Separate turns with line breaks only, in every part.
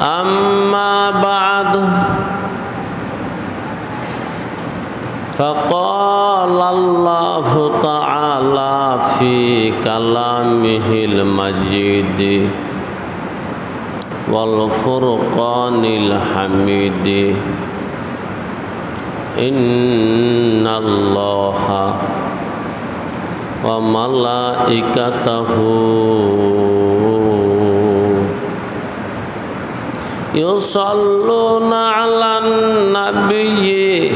أما بعد فقال الله تعالى في كلامه المجيد والفرقان الحميد إن الله وملائكته يصلون على النبي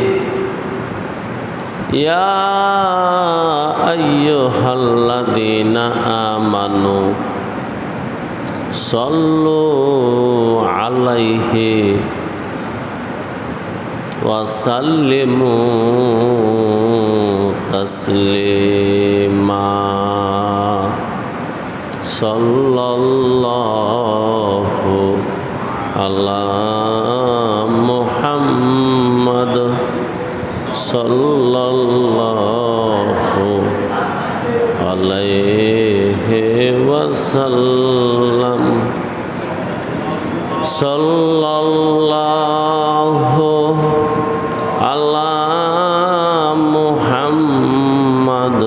يا أيها الذين آمنوا صلوا عليه وسلموا تسليما صلى الله على محمد صلى الله عليه وسلم صلى الله على محمد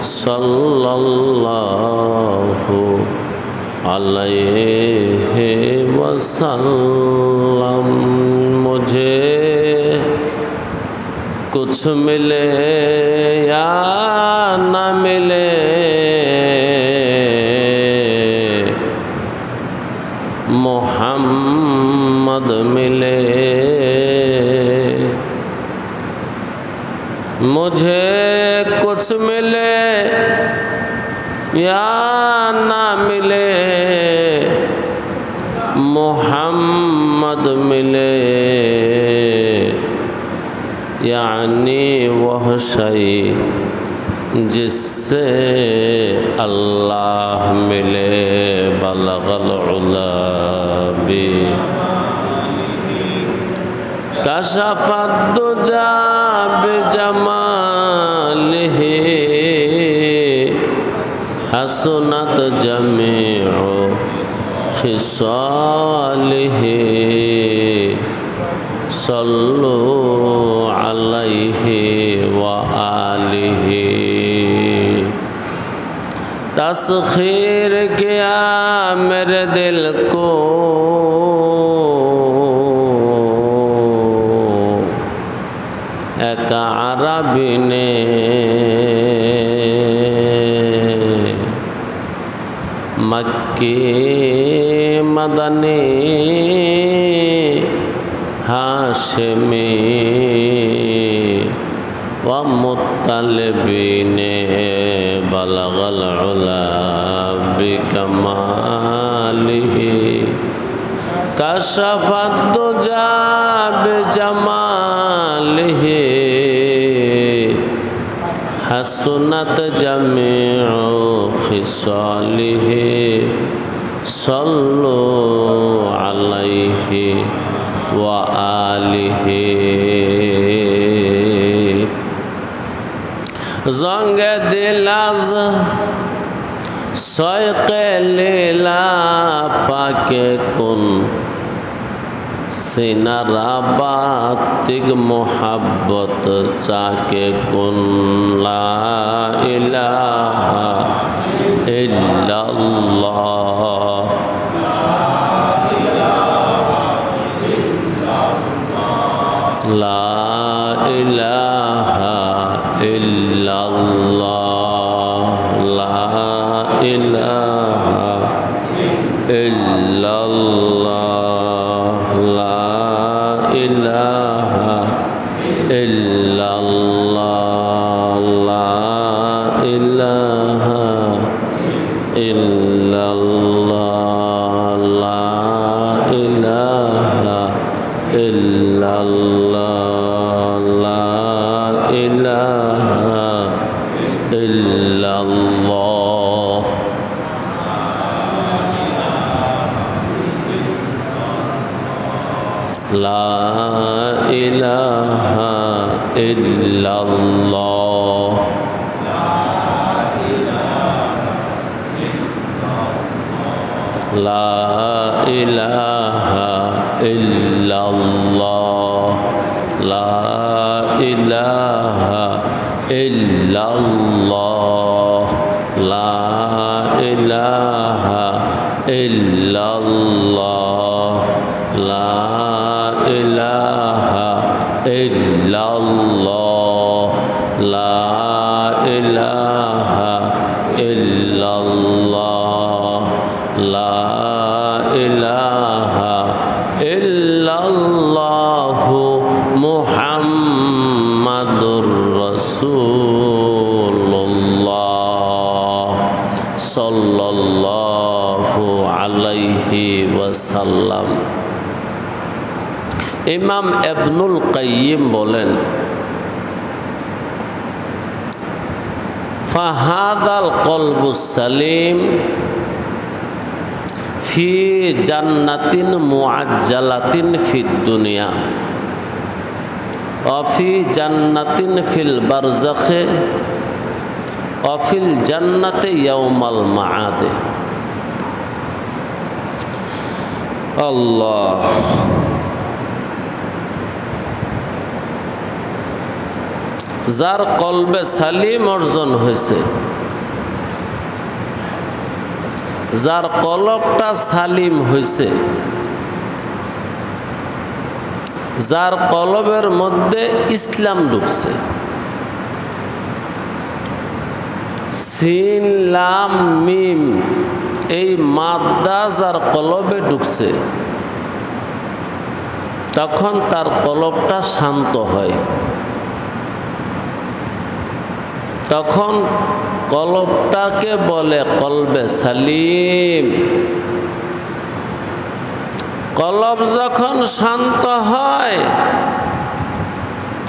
صلى الله عليه वसल्लम। मुझे कुछ मिले या न मिले मोहम्मद मिले। मुझे कुछ मिले या न मिले मोहम्मद मिले, यानी वह शय जिससे अल्लाह मिले। बलगल उला बि कशफत दुजा बिजमालिही हसनत जमीउ खिसालिही सल्लु अलैहि व आलिहि। तस्खीर किया मेरे दिल को एक अरबी ने, मक्की मदनी हाशमी व मुत्तलिबी ने। बलगल उला बिकमालिही कशफत दुजा बिजमालिही हसनत जमीउ खिसालिही सल्लु अलैहि व आलिहि। ज़ंग दिलाज सौक़े लीला पाके कुन सीना राबातिग मोहब्बत चाके कुन। ला इलाहा इल्लल्लाह ला इलाहा इल्लल्लाह ला इलाहा इल्लल्लाह ला इलाहा इल्लल्लाह ला इलाहा इल्लल्लाह ला इलाहा इल्लल्लाह ला इलाहा इल्लल्लाह। ला इलाहा इल्लल्लाह লা ইলাহা ইল্লাল্লাহ লা ইলাহা ইল্লাল্লাহ লা ইলাহা ইল্লাল্লাহ লা ইলাহা ইল্লাল্লাহ লা ইলাহা ইল্লাল্লাহ লা ইলাহা ইল্লাল্লাহু মুহাম্মাদুর রাসূলুল্লাহ সাল্লাল্লাহু আলাইহি ওয়াসাল্লাম। ইমাম ইবনুল কাইয়িম বলেন, ফাহাদাল কলবুস সালিম ফি জান্নাতিন মুআজ্জালাতিন ফিদ দুনিয়া ওয়া ফি জান্নাতিন ফিল বারযাখে ওয়া ফিল জান্নাতি ইয়াউমাল মাআদ। আল্লাহ যার কলবে সালিম অর্জন হয়েছে, যার কলবটা সালিম হয়েছে, যার কলবের মধ্যে ইসলাম ঢুকছে, সিন লাম মিম এই মাদ্দা যার কলবে ঢুকছে, তখন তার কলবটা শান্ত হয়। তখন কলবটাকে বলে কলবে সালিম। কলব যখন শান্ত হয়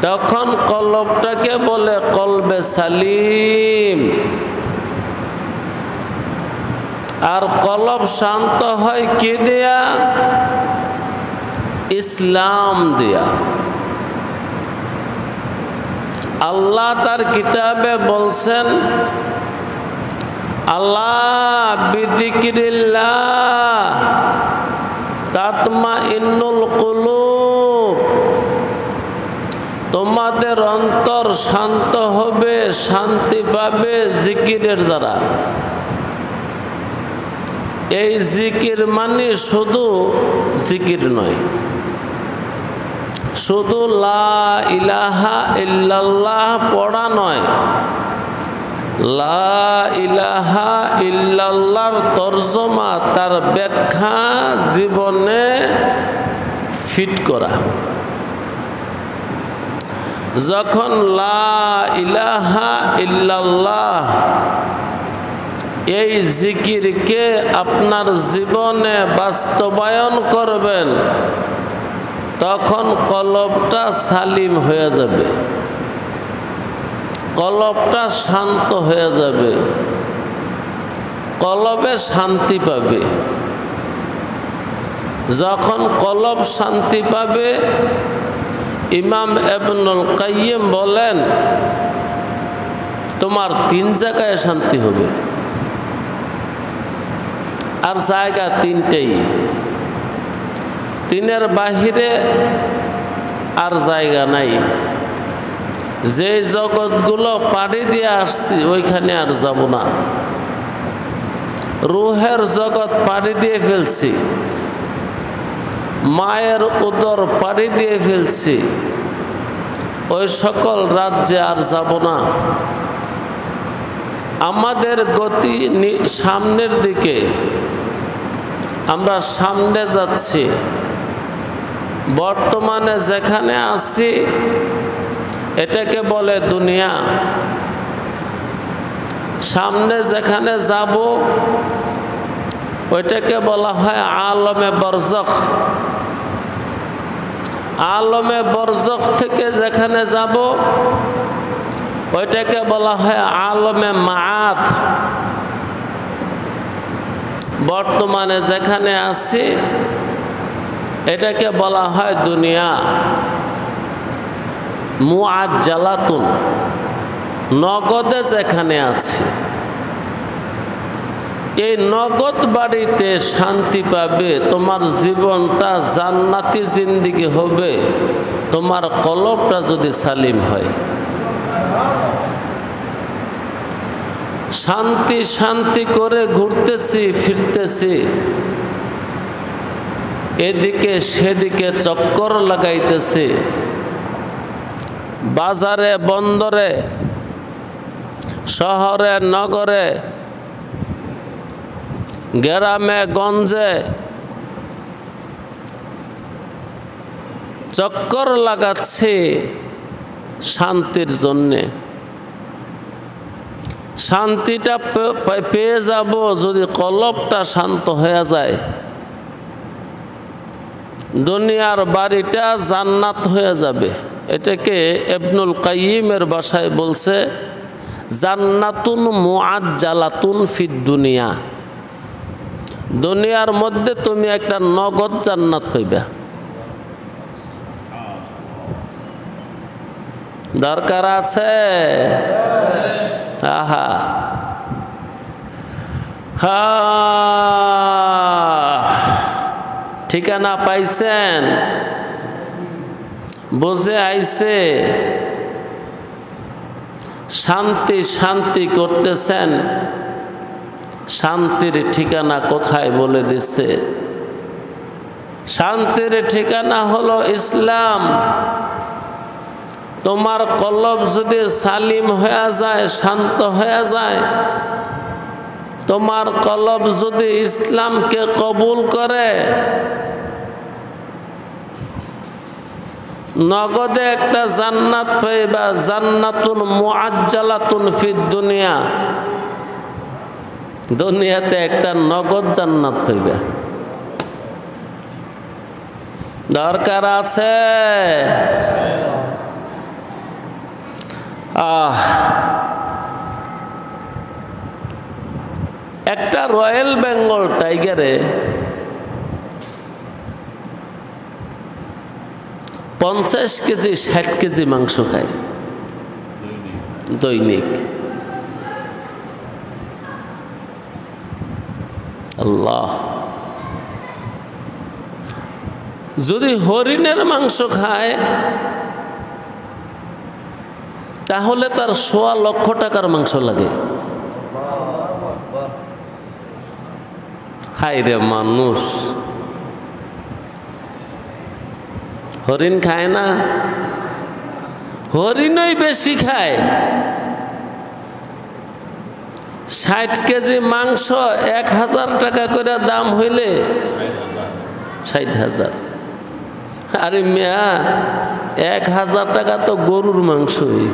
তখন কলবটাকে বলে কলবে সালিম। আর কলব শান্ত হয় কি দিয়া? ইসলাম দিয়া। আল্লাহ তার কিতাবে বলছেন, আল্লাহ বিযিকরিল্লাহ তাতমাইন্নুল কুলুব, তোমাদের অন্তর শান্ত হবে, শান্তি পাবে জিকিরের দ্বারা। এই জিকির মানে শুধু জিকির নয়, শুধু লা ইলাহা ইল্লাল্লাহ পড়া নয়, লা ইলাহা ইল্লাল্লাহর তরজমা, তার ব্যাখ্যা জীবনে ফিট করা। যখন লা ইলাহা ইল্লাল্লাহ এই জিকিরকে আপনার জীবনে বাস্তবায়ন করবেন, তখন কলবটা সালিম হয়ে যাবে, কলবটা শান্ত হয়ে যাবে, কলবে শান্তি পাবে। যখন কলব শান্তি পাবে, ইমাম ইবনুল কাইয়িম বলেন, তোমার 3 জায়গায় শান্তি হবে, আর জায়গা 3টেই, 3-এর বাহিরে আর জায়গা নাই। যে জগৎগুলো পাড়ি দিয়ে আসছি ওইখানে আর যাব না। রুহের জগৎ পাড়ি দিয়ে ফেলছি, মায়ের উদর পাড়ি দিয়ে ফেলছি, ওই সকল রাজ্যে আর যাব না। আমাদের গতি সামনের দিকে, আমরা সামনে যাচ্ছি। বর্তমানে যেখানে আছি এটাকে বলে দুনিয়া। সামনে যেখানে যাব ওইটাকে বলা হয় আলমে বরজখ। আলমে বরজখ থেকে যেখানে যাব ওইটাকে বলা হয় আলমে মাআদ। বর্তমানে যেখানে আছি এটাকে বলা হয় দুনিয়া। মুআজ্জালাতুন, নগদে যেখানে আছি। এই নগদ বাড়িতে শান্তি পাবে, তোমার জীবনটা জান্নাতি জিন্দেগি হবে তোমার কলবটা যদি সালিম হয়। শান্তি শান্তি করে ঘুরতেছি ফিরতেছি, এদিকে সেদিকে চক্কর লাগাইতেছি, বাজারে বন্দরে শহরে নগরে গ্রামে গঞ্জে চক্কর লাগাচ্ছি শান্তির জন্যে। শান্তিটা পেয়ে যাব যদি কলবটা শান্ত হয়ে যায়। দুনিয়ার বাড়িটা জান্নাত হয়ে যাবে। এটাকে ইবনুল কাইয়িমের ভাষায় বলছে জান্নাতুন মুআজ্জালাতুন ফিদ দুনিয়া। দুনিয়ার মধ্যে তুমি একটা নগদ জান্নাত পাইবা। দরকার আছে? আহা হা, ঠিকানা পাইছেন, বুঝে আইছে, শান্তি শান্তি করতেছেন। শান্তির ঠিকানা কোথায় বলে দিচ্ছে? শান্তির ঠিকানা হলো ইসলাম। তোমার কলব যদি সালিম হয়ে যায়, শান্ত হয়ে যায়, তোমার কলব যদি ইসলামকে কবুল করে, নগদে একটা জান্নাত পাইবা, জান্নাতুন মুআজ্জালাতুন ফিদ দুনিয়া। দুনিয়াতে একটা নগদ জান্নাত পাইবা। দরকার আছে? একটা রয়্যাল বেঙ্গল টাইগারে 50 কেজি 60 কেজি মাংস খায় দৈনিক। আল্লাহ, যদি হরিণের মাংস খায় তাহলে তার 1.25 লক্ষ টাকার মাংস লাগে। হায় রে মানুষ, হরিণ খায় না? হরিণই বেশি খায়। 60 কেজি মাংস 1000 টাকা করে দাম হইলে 60,000। আরে মিয়া, 1000 টাকা তো গরুর মাংসই।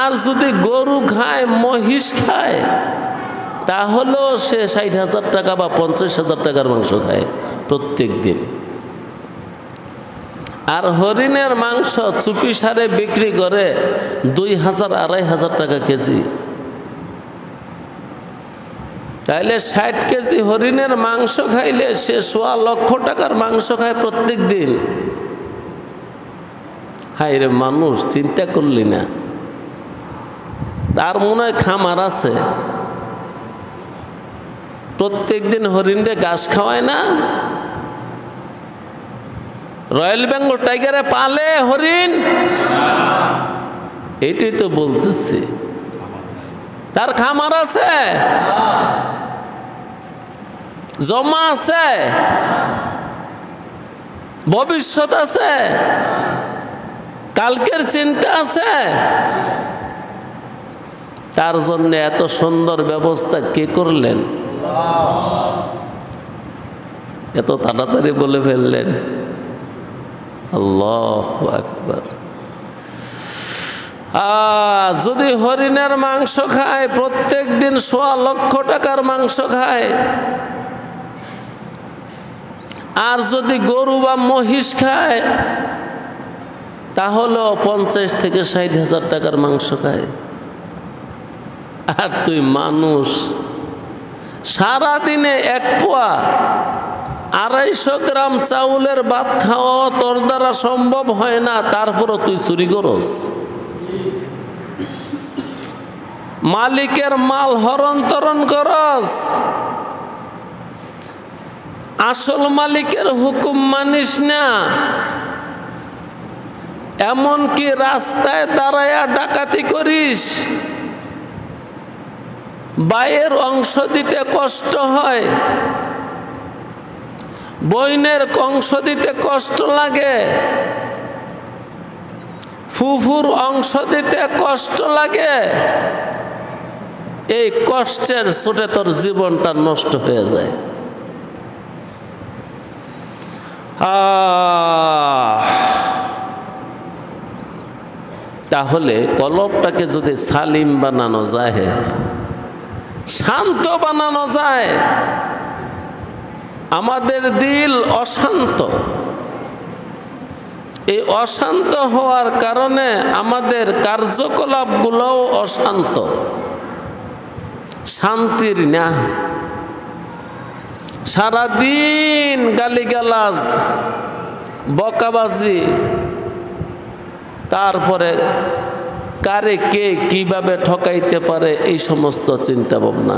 আর যদি গরু খায়, মহিষ খায়, তাহলেও সে 60,000 টাকা বা 50,000 টাকার মাংস খায় প্রত্যেক দিন। আর হরিণের মাংস চুপি সারে বিক্রি করে 2000-2500 টাকা কেজি। তাইলে 60 কেজি হরিণের মাংস খাইলে সে 1.25 লক্ষ টাকার মাংস খায় প্রত্যেক দিন। হায় রে মানুষ, চিন্তা করলি না? তার মনে হয় খামার আছে, প্রত্যেক দিন হরিণে ঘাস খাওয়ায় না? রয়্যাল বেঙ্গল টাইগারে পালে হরিণ? এটাই তো বলতেছি, তার খামার আছে, জমা আছে, ভবিষ্যৎ আছে, কালকের চিন্তা আছে। তার জন্য এত সুন্দর ব্যবস্থা কে করলেন? এত তাড়াতাড়ি বলে ফেললেন। আল্লাহু আকবার। যদি হরিণের মাংস খায়, প্রত্যেক দিন 1.25 লক্ষ টাকার মাংস খায়, আর যদি গরু বা মহিষ খায় তাহলে 50 থেকে 60,000 টাকার মাংস খায়। আর তুই মানুষ, সারাদিনে 1 পোয়া 250 গ্রাম চাউলের ভাত খাওয়া তোর দ্বারা সম্ভব হয় না, তারপরও তুই চুরি করস। মালিকের মাল হরণ তরণ করস, আসল মালিকের হুকুম মানিস না, এমনকি রাস্তায় দাঁড়ায়া ডাকাতি করিস, ভাইয়ের অংশ দিতে কষ্ট হয়, বোনের অংশ দিতে কষ্ট লাগে, ফুফুর অংশ দিতে কষ্ট লাগে, এই কষ্টের ছোটে তোর জীবনটা নষ্ট হয়ে যায়। তাহলে কলবটাকে যদি সালিম বানানো যায়, শান্ত বানানো যায়, আমাদের দিল অশান্ত, এই অশান্ত হওয়ার কারণে আমাদের কার্যকলাপগুলোও অশান্ত, শান্তির না। সারাদিন গালিগালাজ, বকাবাজি, তারপরে কারে কে কিভাবে ঠকাইতে পারে এই সমস্ত চিন্তা ভাবনা।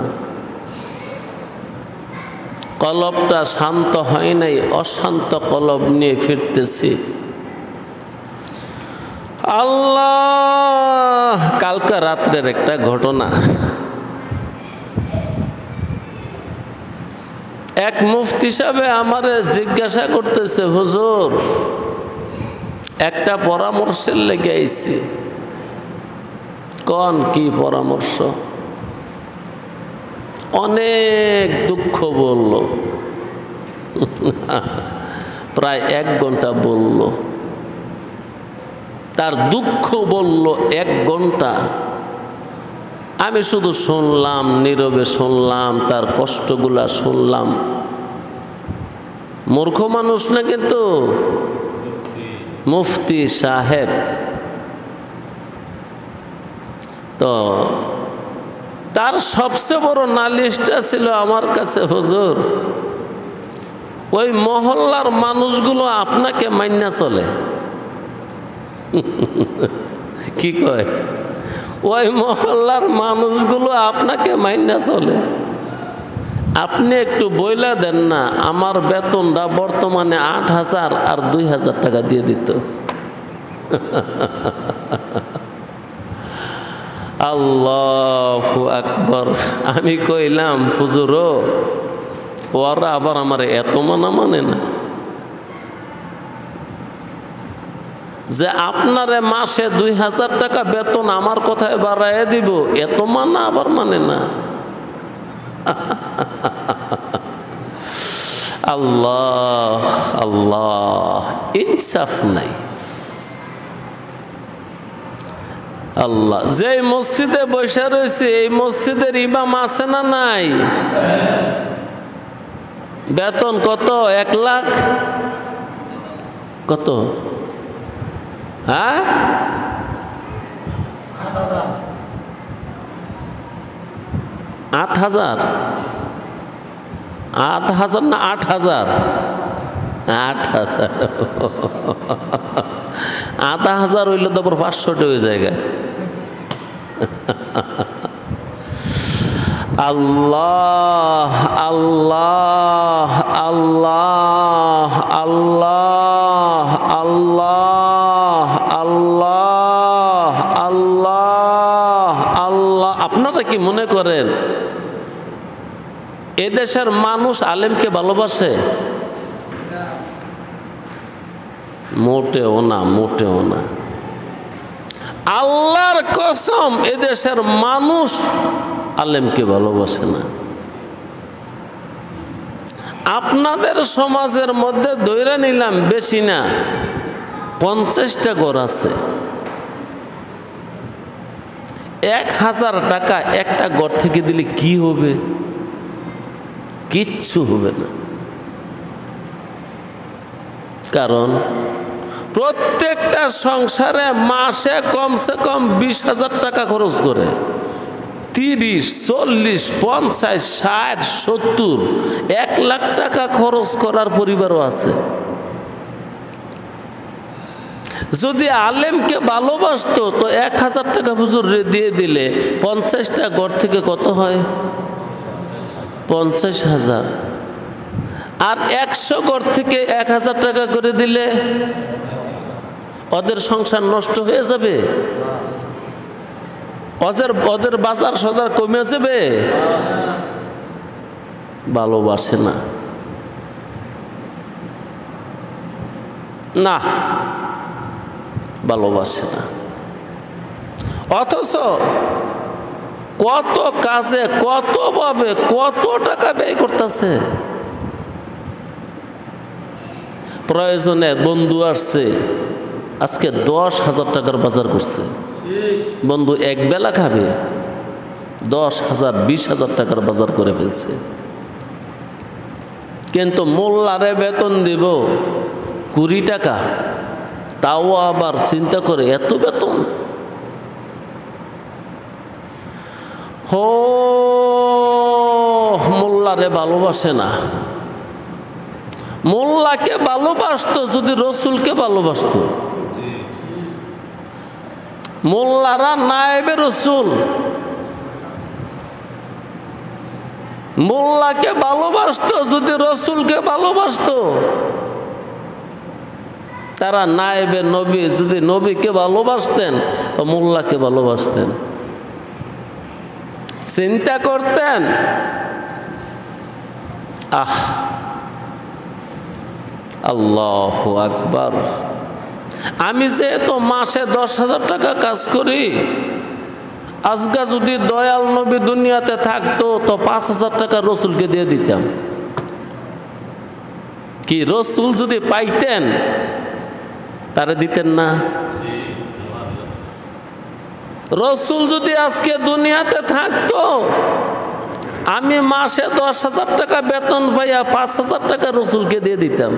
কলবটা শান্ত হয় নাই, অশান্ত কলব নিয়ে ফিরতেছি। আল্লাহ, কালকে রাত্রের একটা ঘটনা। এক মুফতি সাহেব আমারে জিজ্ঞাসা করতেছে, হুজুর একটা পরামর্শের লেগে আইছি। কোন কি পরামর্শ? অনেক দুঃখ বলল, প্রায় 1 ঘন্টা বলল, তার দুঃখ বলল 1 ঘন্টা। আমি শুধু শুনলাম, নীরবে শুনলাম, তার কষ্টগুলা শুনলাম। মূর্খ মানুষ না কিন্তু, মুফতি সাহেব। তো তার সবচেয়ে বড় নালিশটা ছিল আমার কাছে, হুজুর ওই মহল্লার মানুষগুলো আপনাকে মাইনা চলে। কি কয়? ওই মহল্লার মানুষগুলো আপনাকে মাইনা চলে, আপনি একটু বইলা দেন না, আমার বেতনটা বর্তমানে 8,000 আর 2,000 টাকা দিয়ে দিত। আল্লাহু আকবার। আমি কইলাম, হুজুর ওরা আবার আমার এত মানা মানে না যে আপনারে মাসে 2,000 টাকা বেতন আমার কথায় বাড়াইয়া দিব, এত মানা আবার মানে না। আল্লাহ আল্লাহ, ইনসাফ নাই। আল্লাহ, যে মসজিদে বসে রয়েছে এই মসজিদের ইমাম আছে না নাই? বেতন কত? 1 লাখ? কত? হ্যাঁ, 8,000? 8,000 না 8,000? 8,000। 8,000 হইলে তো 500 হয়ে যায়। আল্লাহ আল্লাহ আল্লাহ আল্লাহ আল্লাহ আল্লাহ আল্লাহ আল্লাহ। আপনারা কি মনে করেন এদেশের মানুষ আলেমকে ভালোবাসে? মোটেও না, মোটেও না। আল্লাহর কসম, এদেশের মানুষ আলেমকে ভালোবাসে না। আপনাদের সমাজের মধ্যে ধইরা নিলাম বেশি না 50টা ঘর আছে, 1,000 টাকা একটা ঘর থেকে দিলে কি হবে? কিচ্ছু হবে না। কারণ প্রত্যেকটা সংসারে মাসে কমসে কম 20,000 টাকা খরচ করে। 30, 40, 50, 60, 70, 1 লাখ টাকা খরচ করার পরিবারও আছে। যদি আলেমকে ভালোবাসতো তো 1000 টাকা হুজুর দিয়ে দিলে 50টা ঘর থেকে কত হয়? 50,000। আর 100 ঘর থেকে 1000 টাকা করে দিলে ওদের সংসার নষ্ট হয়ে যাবে? ওদের বাজার সদার কমে যাবে? ভালোবাসে না, না ভালোবাসে না। অথচ কত কাজে কত ভাবে কত টাকা ব্যয় করতেছে। প্রয়োজনে বন্ধু আসছে, আজকে 10,000 টাকার বাজার করছে। বন্ধু এক বেলা খাবে, 10,000 20,000 টাকার বাজার করে ফেলছে। কিন্তু মোল্লারে বেতন দিব 20 টাকা, তাও আবার চিন্তা করে এত বেতন। হো, মোল্লারে ভালোবাসে না। মোল্লাকে ভালোবাসতো যদি রসুলকে ভালোবাসতো। মোল্লারা নায়েবে রসুল। মোল্লাকে ভালোবাসতো যদি রসুলকে ভালোবাসতো। তারা নায়েবে নবী, যদি নবীকে ভালোবাসতেন তো মোল্লাকে ভালোবাসতেন। চিন্তা করতেন, আহ আল্লাহু আকবার, আমি যেহেতু মাসে 10,000 টাকা কাজ করি, আজকে যদি দয়াল নবী দুনিয়াতে থাকতো তো 5,000 টাকা রসুলকে দিয়ে দিতাম। কি রসুল যদি পাইতেন তারে দিতেন না? রসুল যদি আজকে দুনিয়াতে থাকতো, আমি মাসে 10,000 টাকা বেতন পাইয়া 5,000 টাকা রসুলকে দিয়ে দিতাম।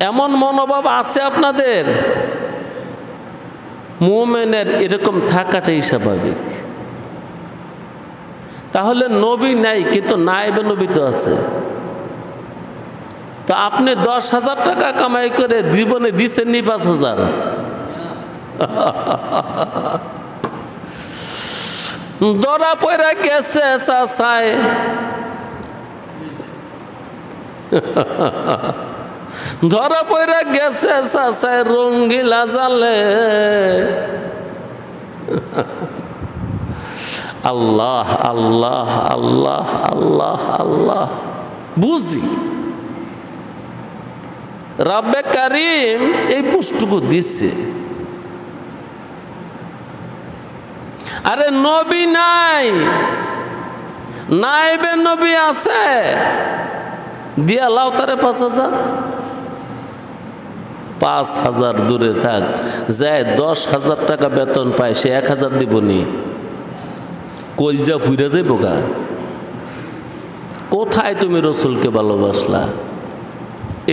এমন মনোভাব আছে আপনাদের? মুমিনের এরকম থাকাটাই স্বাভাবিক। তাহলে নবী নাই কিন্তু নায়েবে নবী তো আছে। তো আপনি 10,000 টাকা কামাই করে জীবনে দিচ্ছেননি 5,000। ধরা পড়া গেছে চাচায়, ধরা পড়া গেছে চাচায় রঙ্গিলা জালে। আল্লাহ আল্লাহ আল্লাহ আল্লাহ আল্লাহ, বুঝি রব্বে কারিম এই পুষ্টুকু দিচ্ছে। আরে নবী নাই, নাইবে নবী আছে, দিয়া লাও তারে 5,000। 5,000 দূরে থাক, যায় 10,000 টাকা বেতন পায়, সে 1,000 দিবনি, কলজা ফুইরা যাইব গা। কোথায় তুমি রসুলকে ভালোবাসলা?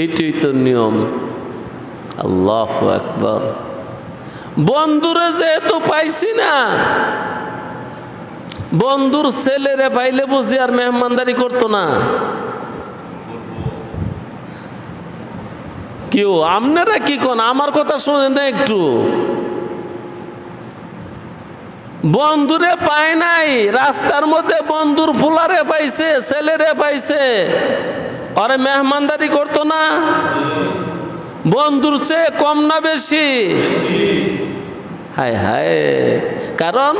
এইটাই তো নিয়ম। আল্লাহু আকবার। বন্ধুরে যেহেতু পাইছি না, বন্ধুর ছেলেরে পাইলে বুঝি আর মেহমানদারি করতো না। কেউ আপনারা কি কোন, আমার কথা শুনেন না একটু। বন্ধুরে পায় নাই, রাস্তার মধ্যে বন্ধুর ফুলারে পাইছে, ছেলেরে পাইছে, আরে মেহমানদারি করতো না? বন্ধুর চেয়ে কম না বেশি? হায় হায়। কারণ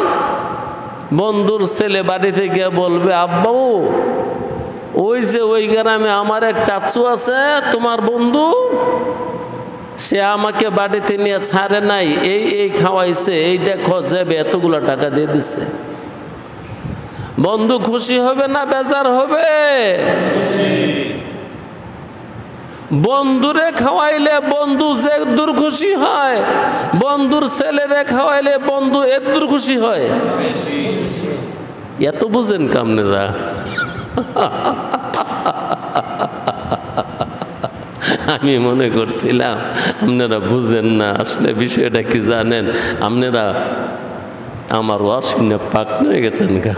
বন্ধুর ছেলে বাড়িতে গিয়ে বলবে, আব্বু ওই যে ওই গ্রামে আমার এক চাচু আছে তোমার বন্ধু, সে আমাকে বাড়িতে নিয়ে ছাড়ে নাই, এই এই খাওয়াইছে, এই দেখো যাবে, এতগুলো টাকা দিয়ে দিছে। বন্ধু খুশি হবে না বেজার হবে? বন্ধুরে খাওয়াইলে বন্ধু যে দূর খুশি হয়, বন্ধুর ছেলেরে খাওয়াইলে বন্ধু এর দূর খুশি হয়। এত বুঝেন কামনেরা? আমি মনে করছিলাম আপনারা বুঝেন না। আসলে বিষয়টা কি জানেন, আপনারা আমার ওয়াজ শুনে পাক হয়ে গেছেন গা।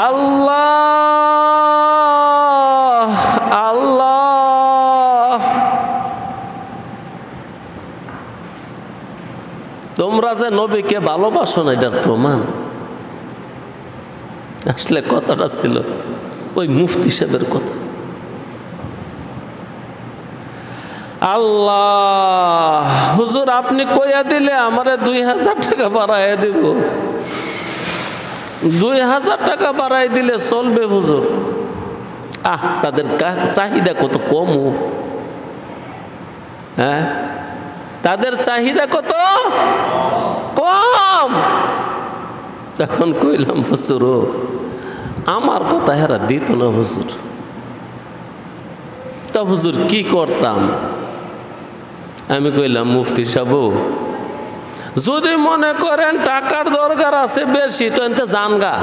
আল্লাহ আল্লাহ তোমরা যে নবীকে ভালোবাসো না এটার প্রমাণ। আসলে কথাটা ছিল ওই মুফতি সাহেবের কথা। আল্লাহ, হুজুর আপনি কইয়া দিলে আমারে 2000 টাকা বাড়াইয়া দিব। 2000 টাকা বাড়াই দিলে চলবে হুজুর? তাদের চাহিদা কত কম। হ্যাঁ, তাদের চাহিদা কত কম। তখন কইলাম হুজুর আমার কথা হেরা দিত না হুজুর। তা হুজুর কি করতাম? আমি কইলাম মুফতি সাহেব যদি মনে করেন টাকার দরকার আছে বেশি তো এতে জানগা,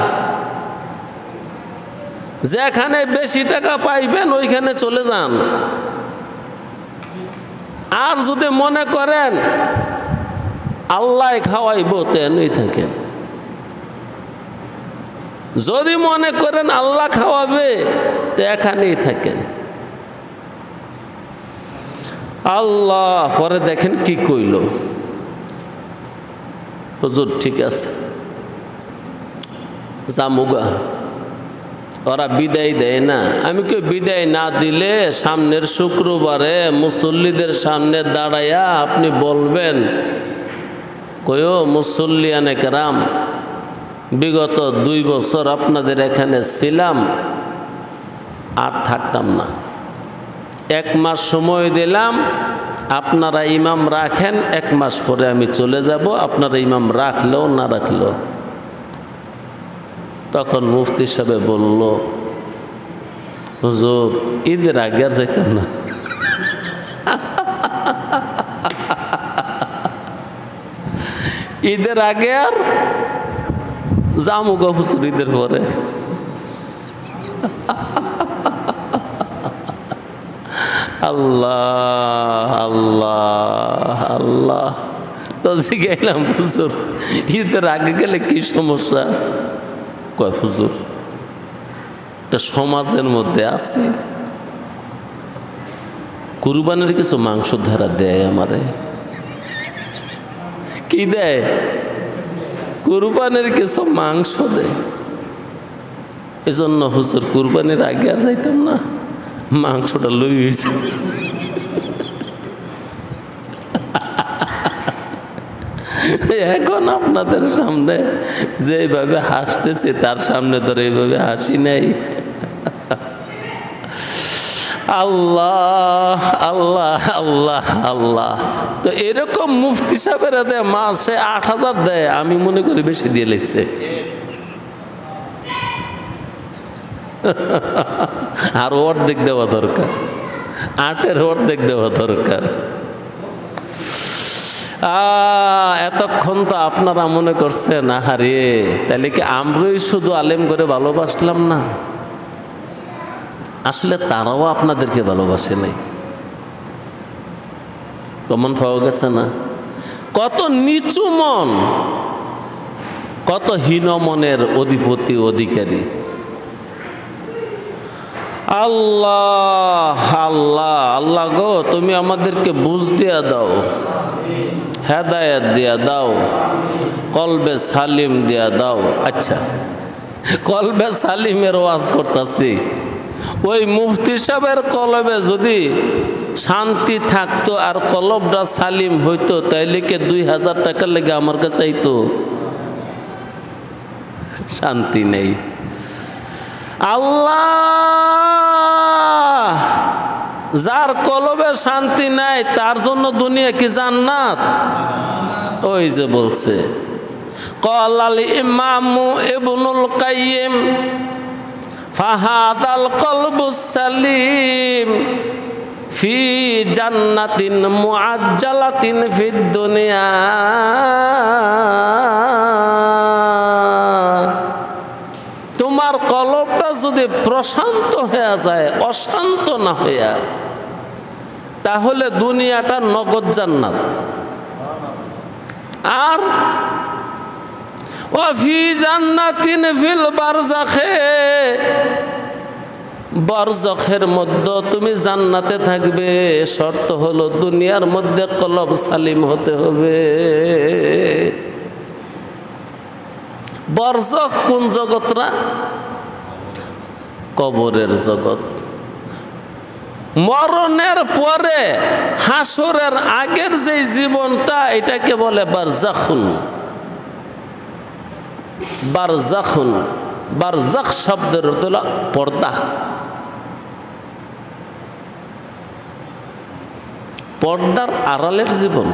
যেখানে বেশি টাকা পাইবেন ওইখানে চলে যান। আর যদি মনে করেন আল্লাহ খাওয়াইব তো এনেই থাকেন। যদি মনে করেন আল্লাহ খাওয়াবে তো এখানেই থাকেন। আল্লাহ পরে দেখেন কি কইল, হুজুর ঠিক আছে জামুগা। ওরা বিদায় দেয় না। আমি কেউ বিদায় না দিলে সামনের শুক্রবারে মুসল্লিদের সামনে দাঁড়াইয়া আপনি বলবেন কয়ো মুসল্লিয়ানে কেরাম বিগত 2 বছর আপনাদের এখানে ছিলাম আর থাকতাম না, 1 মাস সময় দিলাম, আপনারা ইমাম রাখেন, 1 মাস পরে আমি চলে যাব, আপনারা ইমাম রাখলেও না রাখলেও। তখন মুফতি সাহেব বলল হুজুর ঈদের আগে আর যাইতাম না। ঈদের আগে আর জামুগা হুজুর ঈদের পরে। আল্লাহ আল্লাহ আল্লাহ। তো জিজ্ঞাইলাম হুজুর ঈদের আগে গেলে কি সমস্যা? কয় হুজুর এটা সমাজের মধ্যে আছে, কুরবানির কিছু মাংস ধারা দেয় আমারে। কি দেয়? কুরবানির কিছু মাংস দেয়। এজন্য হুজুর কুরবানির আগে আর যাইতাম না, মাংসটা লই হয়েছে। এখন আপনাদের সামনে যেভাবে হাসতেছে তার সামনে ধরে এইভাবে হাসি নাই। আল্লাহ আল্লাহ আল্লাহ আল্লাহ। তো এরকম মুফতি সাহেবেরা দেয় মাসে 8000 দেয়, আমি মনে করি বেশি দিয়ে লেগছে। আর অর্ধেক দেওয়া দরকার, 8-এর অর্ধেক দেওয়া দরকার। এতক্ষণ তো আপনারা মনে করছেন আহারে তাহলে কি আমরাই শুধু আলেম করে ভালোবাসলাম না? আসলে তারাও আপনাদেরকে ভালোবাসে নাই। প্রমাণ পাওয়া গেছে না? কত নিচু মন, কত হীন মনের অধিপতি অধিকারী। আল্লাহ আল্লাহ আল্লাহ গো তুমি আমাদেরকে বুঝ দিয়া দাও, হেদায়েত দিয়া দাও, কলবে সালিম দিয়া দাও। আচ্ছা কলবে সালিমের ওয়াজ করতেছি, ওই মুফতি সাহেবের কলবে যদি শান্তি থাকতো আর কলবটা সালিম হইতো তাইলে কি 2000 টাকার লেগে আমার কাছে চাইতো? শান্তি নেই। আল্লাহ যার কলবে শান্তি নাই তার জন্য দুনিয়া কি জান্নাত? ওই যে বলছে ক্বালাল ইমামু ইবনুল কাইয়িম ফাহাদাল কলবুস সালিম ফি জান্নাতিন মুআজ্জালাতিন ফিদ দুনিয়া। তোমার কলবটা যদি প্রশান্ত হয়ে যায়, অশান্ত না হইয়া, তাহলে দুনিয়াটা নগদ জান্নাত। আর ওয়া ফি জান্নাতিন ফিল বারযাখে বরজখের মধ্যে তুমি জান্নাতে থাকবে, শর্ত হলো দুনিয়ার মধ্যে কলব সালিম হতে হবে। বরজখ কোন জগৎরা? কবরের জগৎ। মরণের পরে হাসরের আগের যে জীবনটা, এটাকে বলে বারজাখুন। বারজাখুন, বারজাখ শব্দের অর্থ হলো পর্দা। পর্দার আড়ালের জীবন।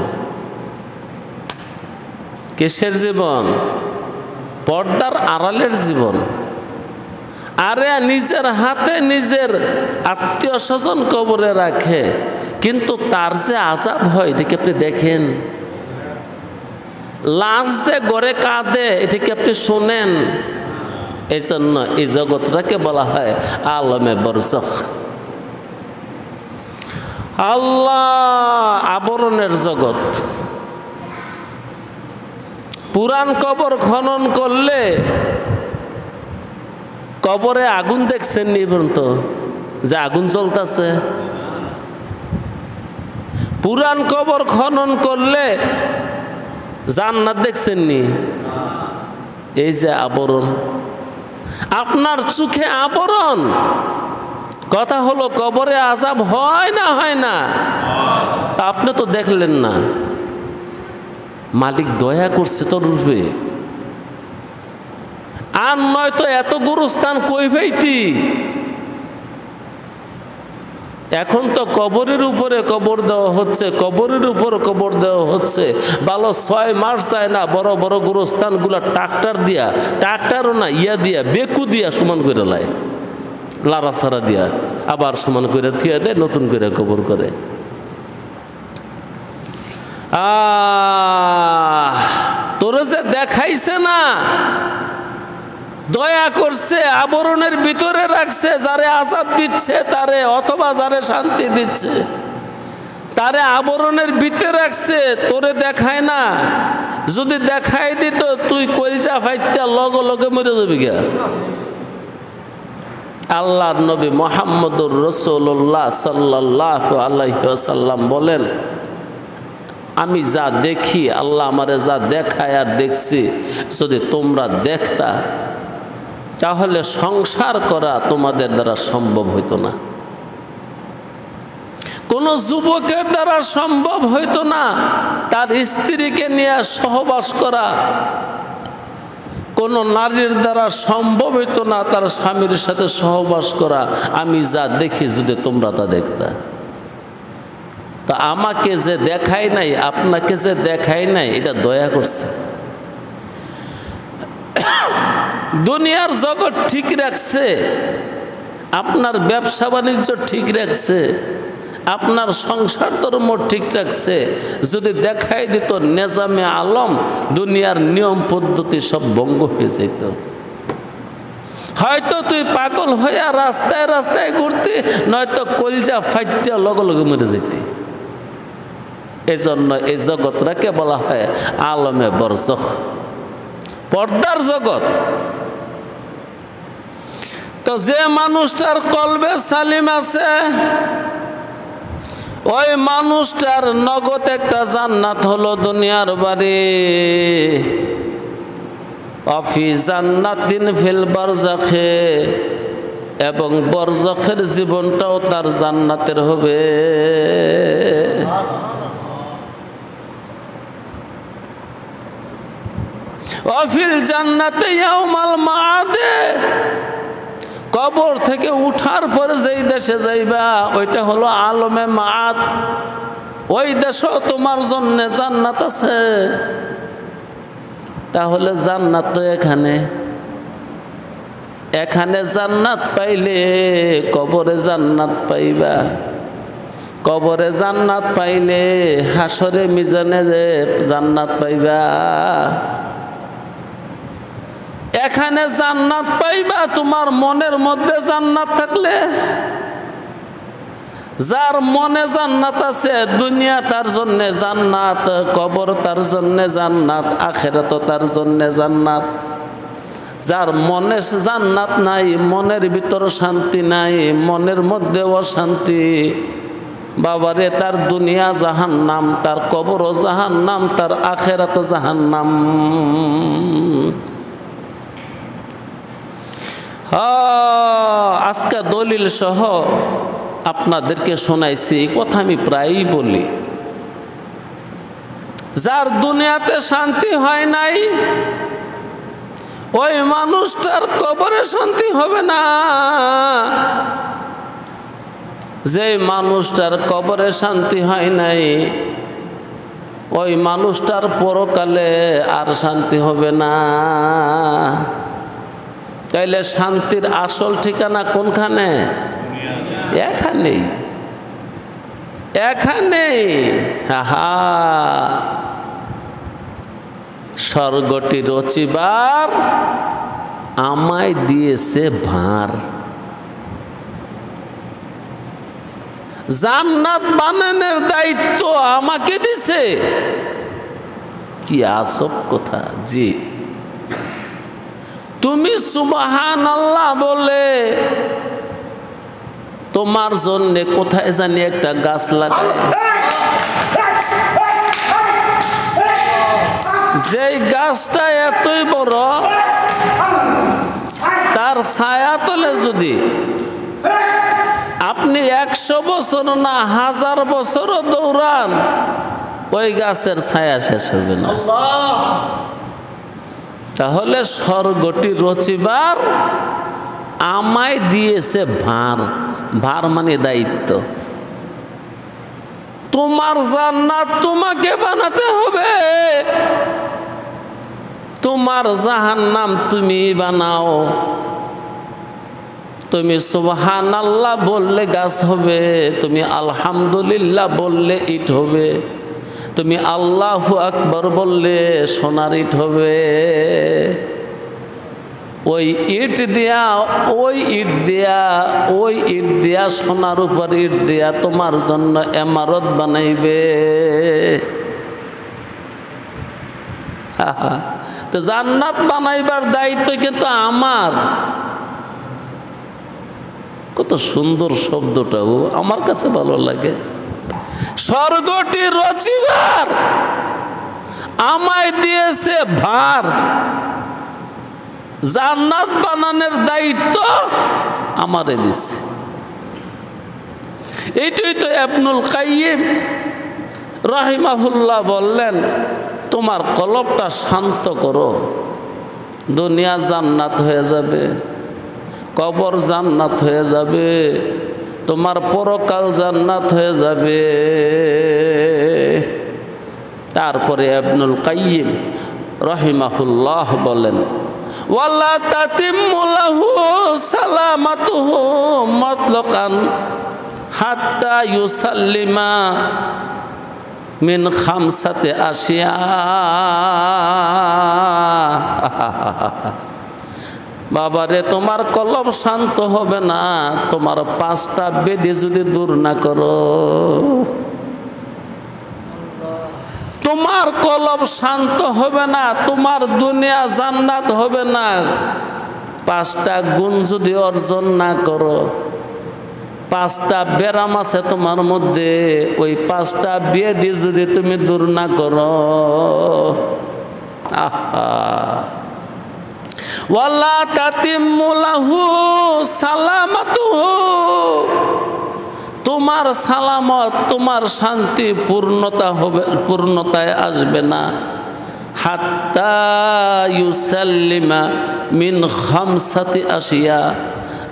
কিসের জীবন? পর্দার আড়ালের জীবন। আরে নিজের হাতে নিজের আত্মীয় স্বজন কবরে রাখে, কিন্তু তার যে আযাব হয় এটাকে আপনি দেখেন। লাশ যে গড়ে কাঁদে এটাকে আপনি শোনেন। এই জন্য এই জগৎটাকে বলা হয় আলমে বরজখ। আল্লাহ আবরণের জগৎ। পুরান কবর খনন করলে কবরে আগুন দেখছেন নি পর্যন্ত যে আগুন জ্বলতেছে? পুরান কবর খনন করলে জান্নাত দেখছেন নি? এই যে আবরণ, আপনার চোখে আবরণ। কথা হলো কবরে আযাব হয় না হয় না? আপনি তো দেখলেন না। মালিক দয়া করছে তোর রূপে। আর নয়তো এত গুরুস্থান কই পাইতি? এখন তো কবরের উপরে কবর দেওয়া হচ্ছে, কবরের উপর কবর দেওয়া হচ্ছে। ভালো 6 মাস যায় না বড় বড় গুরুস্থানগুলা ট্রাক্টর দিয়া, ট্রাক্টরও না ইয়া দিয়া, বেকু দিয়া সমান করে লাই, লাড়া ছাড়া দিয়া আবার সমান করে থিয়া দেয়, নতুন করে কবর করে। তোরে যে দেখাইছে না, দয়া করছে, আবরণের ভিতরে রাখছে। যারে আযাব দিচ্ছে তারে, অথবা যারে শান্তি দিচ্ছে তারে আবরণের ভিতরে রাখছে, তোরে দেখায় না। যদি দেখাই দিত তুই কলজা ফাইটা লগে লগে মরে যাবি গা। আল্লাহর নবী মুহাম্মদুর রাসূলুল্লাহ সাল্লাল্লাহু আলাইহি ওয়াসাল্লাম বলেন, আমি যা দেখি, আল্লাহ আমারে যা দেখায় আর দেখছি, যদি তোমরা দেখতা তাহলে সংসার করা তোমাদের দ্বারা সম্ভব হইতো না। কোন যুবকের দ্বারা সম্ভব হইতো না তার স্ত্রীকে নিয়ে সহবাস করা। কোন নারীর দ্বারা সম্ভব হইতো না তার স্বামীর সাথে সহবাস করা। আমি যা দেখি, যদি তোমরা তা দেখতা। তা আমাকে যে দেখাই নাই, আপনাকে যে দেখাই নাই, এটা দয়া করছে। দুনিয়ার জগৎ ঠিক রাখছে, আপনার ব্যবসা বাণিজ্য ঠিক রাখছে, আপনার সংসার ধর্ম ঠিক রাখছে। যদি দেখাই দিত নেজামে আলম, দুনিয়ার নিয়ম পদ্ধতি সব ভঙ্গ হয়ে যেত। হয়তো তুই পাগল হইয়া রাস্তায় রাস্তায় ঘুরতি, নয়তো কলজা ফাইটা লগে লগে মরে যেতি। এই জন্য এই জগৎটাকে বলা হয় আলমে বরজখ, পর্দার জগৎ। তো যে মানুষটার কলবে সালিম আছে, ওই মানুষটার নগদ একটা জান্নাত হলো দুনিয়ার বাড়ি। অফি জান্নাতিন ফিল বারজাখে, এবং বরজখের জীবনটাও তার জান্নাতের হবে। অফিল জান্নাতে ইয়াউমাল মাআদে, কবর থেকে উঠার পরে যেই দেশে যাইবা ওইটা হলো আলমে মাআদ। ওই দেশেও তোমার জন্য জান্নাত আছে। তাহলে জান্নাত তো এখানে, এখানে জান্নাত পাইলে কবরে জান্নাত পাইবা। কবরে জান্নাত পাইলে হাসরে মিজানে যে জান্নাত পাইবা। এখানে জান্নাত পাইবা তোমার মনের মধ্যে জান্নাত থাকলে। যার মনে জান্নাত আছে, দুনিয়া তার জন্য জান্নাত, কবর তার জন্য জান্নাত, আখিরাত তার জন্য জান্নাত। যার মনে জান্নাত নাই, মনের ভিতর শান্তি নাই, মনের মধ্যে অশান্তি, বাবারে তার দুনিয়া জাহান্নাম, তার কবরও জাহান্নাম, তার আখিরাত জাহান্নাম। আজকে দলিল সহ আপনাদেরকে শোনাইছি, এই কথা আমি প্রায়ই বলি। যার দুনিয়াতে শান্তি হয় নাই, ওই মানুষটার কবরে শান্তি হবে না। যে মানুষটার কবরে শান্তি হয় নাই, ওই মানুষটার পরকালে আর শান্তি হবে না। তাইলে শান্তির আসল ঠিকানা কোনখানে? এখানেই, এখানেই। হা, স্বর্গটি রচিবার আমায় দিয়েছে ভার, জান্নাত বানানোর দায়িত্ব আমাকে দিছে। কি আজব কথা! জি, তুমি সুবহানাল্লাহ বলে তোমার জন্য কোথায় জানি একটা গাছ লাগায়, যেই গাছটা এতই বড়, তার ছায়া তলে যদি আপনি 100 বছর না 1000 বছরও দৌড়ান, ওই গাছের ছায়া শেষ হবে না। তাহলে স্বর্গটি রচিবার আমায় দিয়েছে ভার। ভার মানে দায়িত্ব। তোমার জান্নাত তোমাকে বানাতে হবে, তোমার জাহান্নাম তুমি বানাও। তুমি সুবহানাল্লাহ বললে গাছ হবে, তুমি আলহামদুলিল্লাহ বললে ইট হবে, তুমি আল্লাহু আকবার বললে সোনার ইট হবে। ওই ইট দিয়া, ওই ইট দিয়া, ওই ইট দিয়া, সোনার উপর ইট দিয়া তোমার জন্য ইমারত বানাইবে। তো জান্নাত বানাইবার দায়িত্ব কিন্তু আমার। কত সুন্দর শব্দটাও আমার কাছে ভালো লাগে। স্বর্গটি রচিবার আমায় দিয়েছে ভার, জান্নাত বানানোর দায়িত্ব আমারে দিছে। এইটাই তো ইবনুল কাইয়িম রাহিমাহুল্লাহ বললেন, তোমার কলবটা শান্ত করো, দুনিয়া জান্নাত হয়ে যাবে, কবর জান্নাত হয়ে যাবে, তোমার পরকাল জান্নাত হয়ে যাবে। তারপরে ইবনুল কাইয়িম রাহিমাহুল্লাহ বলেন, ওয়ালা তাতিম্মু লাহু সালামাতুহু মাতলাকান হাত্তা ইউসাল্লিমা মিন খামসাতে আশিয়া। বাবারে, তোমার কলম শান্ত হবে না তোমার 5টা বেদি যদি দূর না করো। তোমার কলম শান্ত হবে না, তোমার দুনিয়া জান্নাত হবে না 5টা গুণ যদি অর্জন না করো। 5টা ব্যারাম আছে তোমার মধ্যে, ওই 5টা বেদি যদি তুমি দূর না করো। আহা, ওয়ালা তাতিম্মু লাহু সালামাতুহু, তোমার সালামত, তোমার শান্তি পূর্ণতা হবে, পূর্ণতায় আসবে না হাত্তা ইউসাল্লিমা মিন খামসাতি আশিয়া,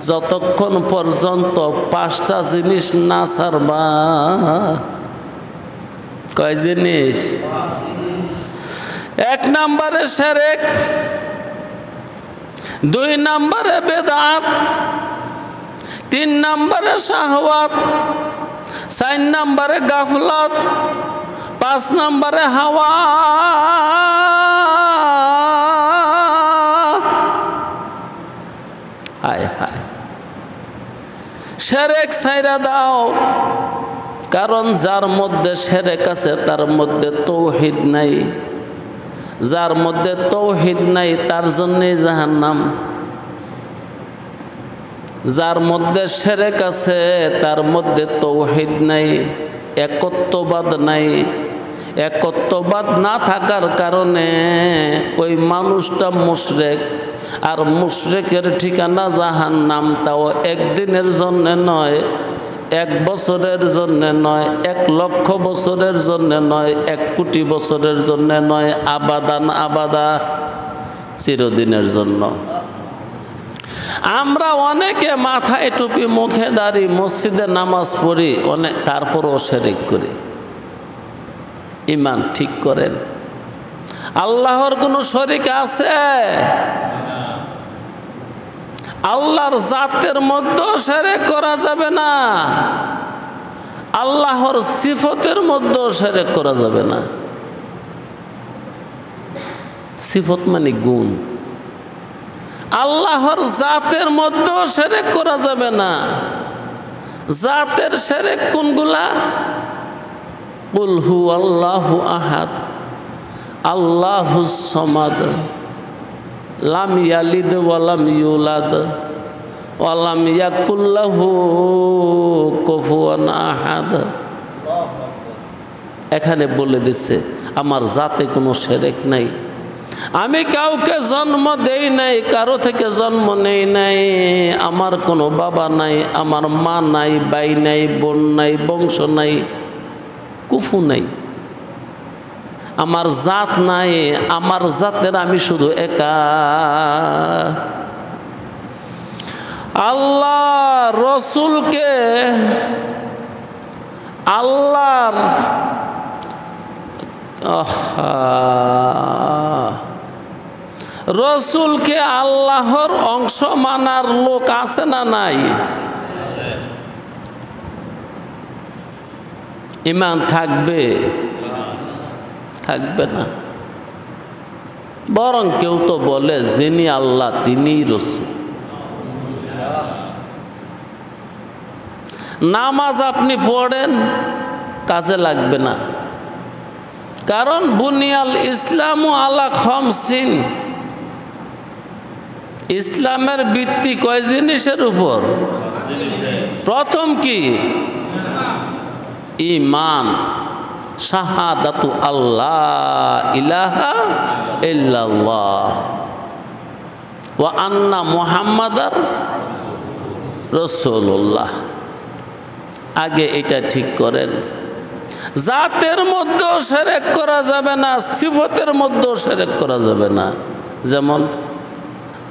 যতক্ষণ পর্যন্ত 5টা জিনিস না ছাড়বা। কয় জিনিস? 1 নম্বরে শিরক, 2 নম্বরে বেদাত, 3 নম্বরে শাহওয়াত, 4 নম্বরে গাফলত, 5 নম্বরে হাওয়া। হায় হায়, শিরক ছাইরা দাও, কারণ যার মধ্যে শিরক আছে তার মধ্যে তাওহীদ নাই। যার মধ্যে তাওহীদ নাই তার জন্যই জাহান্নাম, যার মধ্যে শিরক আছে তার মধ্যে তাওহীদ নাই, একত্ববাদ নাই। একত্ববাদ না থাকার কারণে ওই মানুষটা মুশরিক, আর মুশরিকের ঠিকানা জাহান্নাম। তাও একদিনের জন্য নয়, 1 বছরের জন্য নয়, 1 লক্ষ বছরের জন্য নয়, 1 কোটি বছরের জন্য নয়, আবাদান আবাদা, চিরদিনের জন্য। আমরা অনেকে মাথায় টুপি, মুখে দাড়ি, মসজিদে নামাজ পড়ি, অনেক তারপরও শিরক করি। ঈমান ঠিক করেন। আল্লাহর কোনো শরীক আছে? আল্লাহর জাতের মধ্যেও শিরক করা যাবে না, আল্লাহর সিফতের মধ্যেও শিরক করা যাবে না। সিফত মানে গুণ। আল্লাহর জাতের মধ্যেও শিরক করা যাবে না। জাতের শিরক কোনগুলা? কুল হুয়াল্লাহু আহাদ, আল্লাহুস সামাদ, লাম ইয়ালিদ ওয়া লাম ইউলাদ ওয়া লাম ইয়াকুল লাহু কুফুয়ান আহাদ। এখানে বলে দিছে আমার জাতে কোনো শিরক নাই, আমি কাউকে জন্ম দেই নাই, কারো থেকে জন্ম নেই নাই, আমার কোনো বাবা নাই, আমার মা নাই, ভাই নাই, বোন নাই, বংশ নাই, কুফু নাই, আমার জাত নাই, আমার জাতের আমি শুধু একা। আল্লাহ রসুলকে আল্লাহর রসুলকে আল্লাহর অংশ মানার লোক আছে না নাই? ঈমান থাকবে? থাকবে না। বরং কেউ তো বলে যিনি আল্লাহ তিনিই রসুল। নামাজ আপনি পড়েন, কাজে লাগবে না, কারণ বুনিয়াল ইসলামু আলা খামসিন, ইসলামের ভিত্তি কয় জিনিসের উপর? প্রথম কি? ঈমান, শাহাদাতু আল্লাহ ইলাহা ইল্লাল্লাহ ওয়া আন্না মুহাম্মাদার রাসূলুল্লাহ। আগে এটা ঠিক করেন। জাতের মধ্যেও শিরক করা যাবে না, সিফতের মধ্যেও শিরক করা যাবে না। যেমন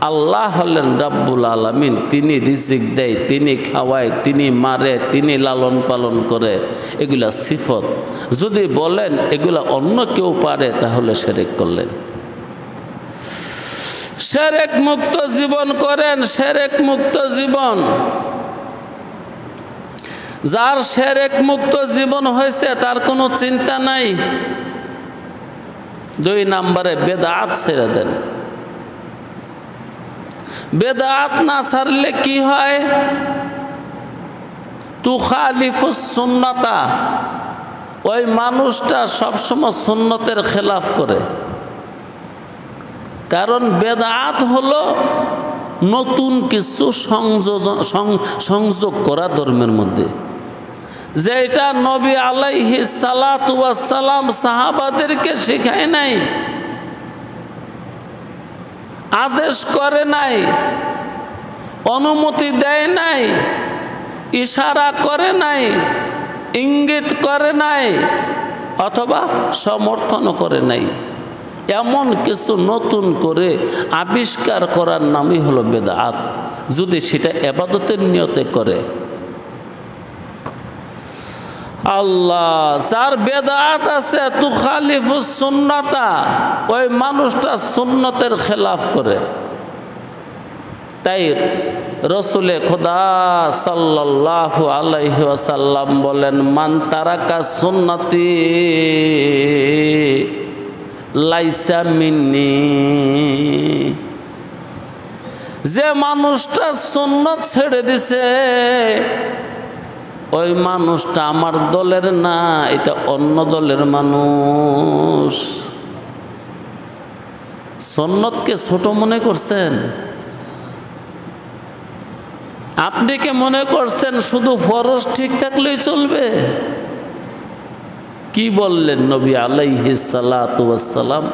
আল্লাহ হলেন রাব্বুল আলামিন, তিনি রিজিক দেয়, তিনি খাওয়ায়, তিনি মারে, তিনি লালন পালন করে, এগুলা সিফত। যদি বলেন এগুলা অন্য কেউ পারে তাহলে শিরক করলেন। শিরক মুক্ত জীবন করেন, শিরক মুক্ত জীবন। যার শিরক মুক্ত জীবন হয়েছে তার কোনো চিন্তা নাই। 2 নম্বরে বেদাত ছেড়ে দেন। বেদাত না ছাড়লে কি হয়? তুখালিফুস সুন্নাতা, ওই মানুষটা সবসময় সুন্নতের খেলাফ করে। কারণ বেদাত হলো নতুন কিছু সংযোগ করা ধর্মের মধ্যে, যেটা নবী আলাইহিস সালাতু ওয়াস সালাম সাহাবাদেরকে শেখায় নাই, আদেশ করে নাই, অনুমতি দেয় নাই, ইশারা করে নাই, ইঙ্গিত করে নাই, অথবা সমর্থনও করে নাই। এমন কিছু নতুন করে আবিষ্কার করার নামই হলো বেদাত, যদি সেটা ইবাদতের নিয়তে করে। আল্লাহ, যার বেদাত আছে তুখালিফুস সুন্নাতা, ওই মানুষটা সুন্নতের খেলাফ করে। তাই রসুলে খোদা সাল্লাল্লাহু আলাইহি ওয়াসাল্লাম বলেন, মান তারাকা সুন্নতি লাইসা মিন্নি। যে মানুষটা সুন্নত ছেড়ে দিছে ওই মানুষটা আমার দলের না, এটা অন্য দলের মানুষ। সুন্নতকে ছোট মনে করছেন? আপনি কি মনে করছেন শুধু ফরজ ঠিক থাকলেই চলবে? কি বললেন নবী আলাইহিস সালাতু ওয়াস সালাম?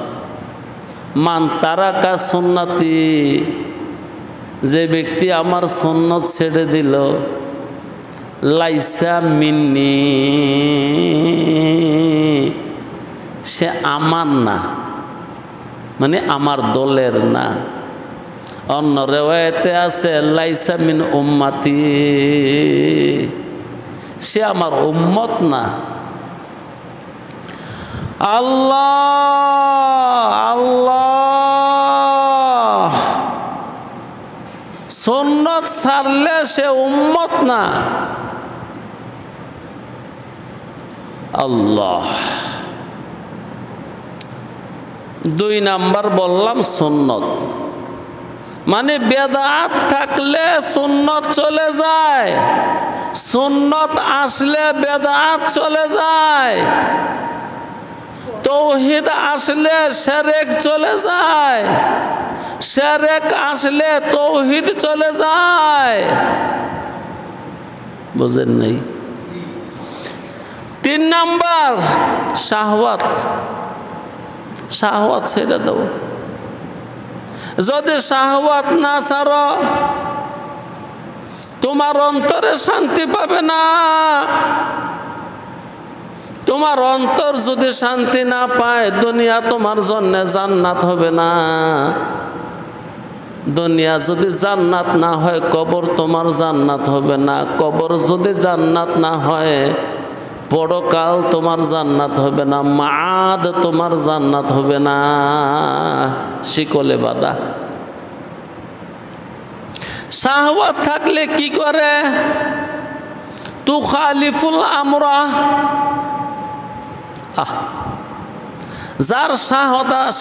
মান তারাকা সুন্নতি, যে ব্যক্তি আমার সুন্নত ছেড়ে দিল, লাইসা মিন্নি, সে আমার না, মানে আমার দলের না। অন্য রেওয়ায়েতে আছে লাইসা মিন উম্মতি, সে আমার উম্মত না। আল্লাহ আল্লাহ, সুন্নত ছাড়লে সে উম্মত না। আল্লাহ। 2 নাম্বার বললাম সুন্নত, মানে বেদাত থাকলে সুন্নত চলে যায়, সুন্নত আসলে বেদাত চলে যায়, তৌহিদ আসলে শিরক চলে যায়, শিরক আসলে তৌহিদ চলে যায়। বুঝেন নাই? 3 নাম্বার শাহওয়াত, শাহওয়াত ছেড়ে দাও। যদি শাহওয়াত না ছাড়ো, তোমার অন্তরে শান্তি পাবে না। তোমার অন্তর যদি শান্তি না পায়, দুনিয়া তোমার জন্য জান্নাত হবে না। দুনিয়া যদি জান্নাত না হয়, কবর তোমার জান্নাত হবে না। কবর যদি জান্নাত না হয়, পরকাল তোমার জান্নাত হবে না, মাআদ তোমার জান্নাত হবে না। শিকলে বাঁধা। শাহওয়াত থাকলে কি করে? তুখালিফুল আমরা, যার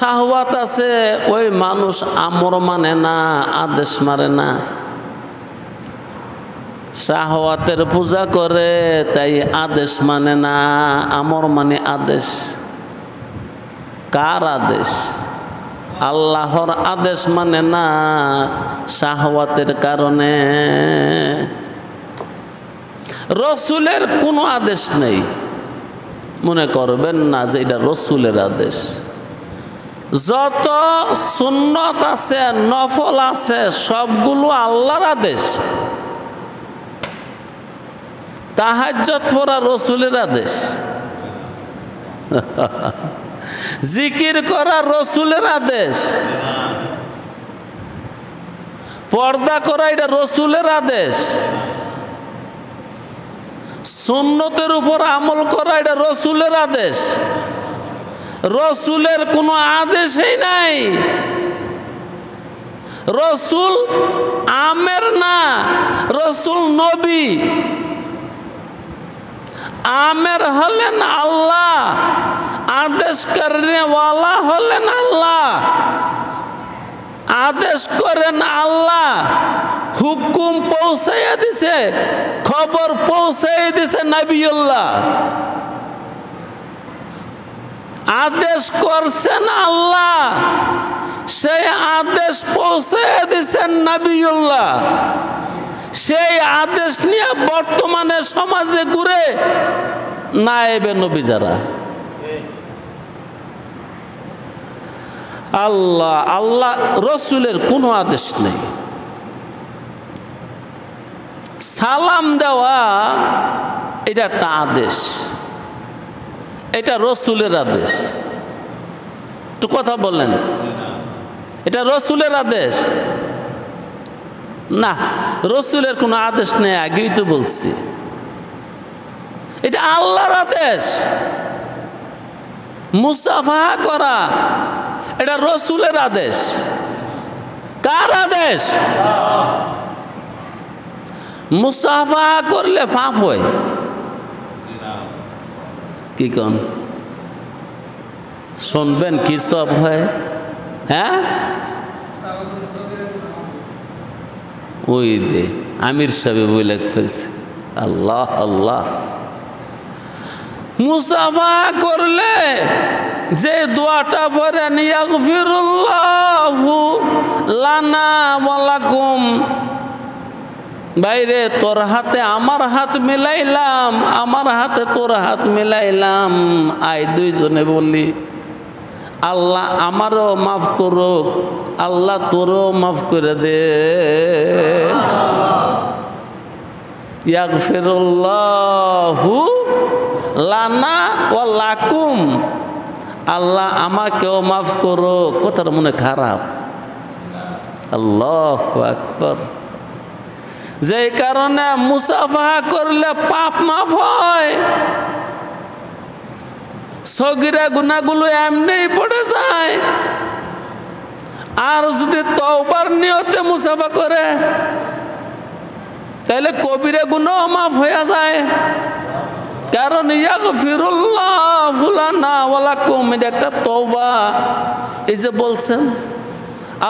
শাহওয়াত আছে ওই মানুষ আমর মানে না, আদেশ মানে না। শাহওয়াতের পূজা করে, তাই আদেশ মানে না, আমর মানে আদেশ। কার আদেশ? আল্লাহর আদেশ মানে না, শাহওয়াতের কারণে। রসুলের কোনো আদেশ নেই, মনে করবেন না যে এটা রসুলের আদেশ। যত সুন্নত আছে, নফল আছে, সবগুলো আল্লাহর আদেশ। তাহাজ্জুদ পড়া রসুলের আদেশ, জিকির করা রসুলের আদেশ, পর্দা করা এটা রসুলের আদেশ, সুন্নতের উপর আমল করা এটা রসুলের আদেশ। রসুলের কোনো আদেশই নাই। রসুল আমের না, রসুল নবী। আমের হলেন আল্লাহ, আদেশ করনেওয়ালা হলেন আল্লাহ। আদেশ করেন আল্লাহ, হুকুম পৌঁছাইয়া দিছে, খবর পৌঁছাইয়া দিছে নবিউল্লাহ। আদেশ করছেন আল্লাহ, সেই আদেশ পৌঁছাইয়া দিছেন নবিউল্লাহ। সেই আদেশ নিয়ে বর্তমানে সমাজে ঘুরে নায়েবে নবী যারা। আল্লাহ আল্লাহ, রসুলের কোনো আদেশ নেই। সালাম দেওয়া এটা একটা আদেশ, এটা রসুলের আদেশ। তো কথা বলেন, এটা রসুলের আদেশ না? রসুলের কোনো আদেশ নেই, আগেই তো বলছি। এটা আল্লাহর আদেশ। মুসাফাহা করা এটা রসুলের আদেশ। কার আদেশ? মুসাফাহা করলে পাপ হয়। কি কোন শুনবেন কি সব হয়? হ্যাঁ, ওই দে আমির সাহেব বলে ফেলছে। আল্লাহ আল্লাহ। মুসাফা করলে যে দোয়াটা পড়েন ইয়াগফিরুল্লাহু লানা ওয়া লাকুম, বাইরে তোর হাতে আমার হাত মিলাইলাম, আমার হাতে তোর হাত মিলাইলাম, আয় দুইজনে বলি আল্লাহ আমারও মাফ করুক, আল্লাহ তোরও মাফ করে দে। ইয়াগফিরুল্লাহু লানা ওয়া লাকুম, আল্লাহ আমাকেও মাফ করো। কথাটা মনে খারাপ? আল্লাহু আকবার। যেই কারণে মুসাফাহা করলে পাপ মাফ হয়, সগীরা গুনাহগুলো এমনিই পড়ে যায়। আর যদি তওবার নিয়তে মুসাফা করে তাহলে কবিরা গুনাহ মাফ হয়ে যায়। কারণ ইয়াগফিরুল্লাহু লানা ওয়া লাকুম, এটা একটা তওবা। এই যে বলছেন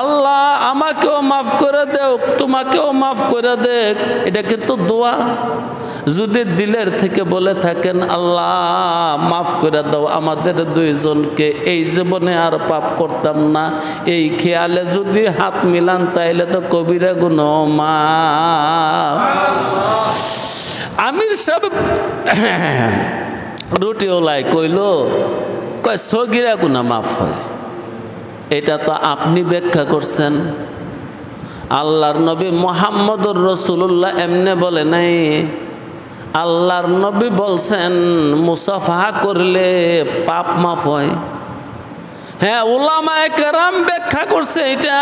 আল্লাহ আমাকেও মাফ করে দেও, তোমাকেও মাফ করে দেখ, এটা কিন্তু দোয়া। যদি দিলের থেকে বলে থাকেন আল্লাহ মাফ করে দাও আমাদের দুইজনকে, এই জীবনে আর পাপ করতাম না, এই খেয়ালে যদি হাত মিলান তাইলে তো কবিরা গুনাহ মাফ। আমির সাহেব রুটিওলাই কইল, কয় সগীরা গুনাহ মাফ হয়। এটা তো আপনি ব্যাখ্যা করছেন, আল্লাহর নবী মুহাম্মদুর রাসূলুল্লাহ এমনে বলে নাই। আল্লাহর নবী বলছেন মুসাফাহা করলে পাপ মাফ হয়। হ্যাঁ, উলামায়ে কেরাম ব্যাখ্যা করছে এটা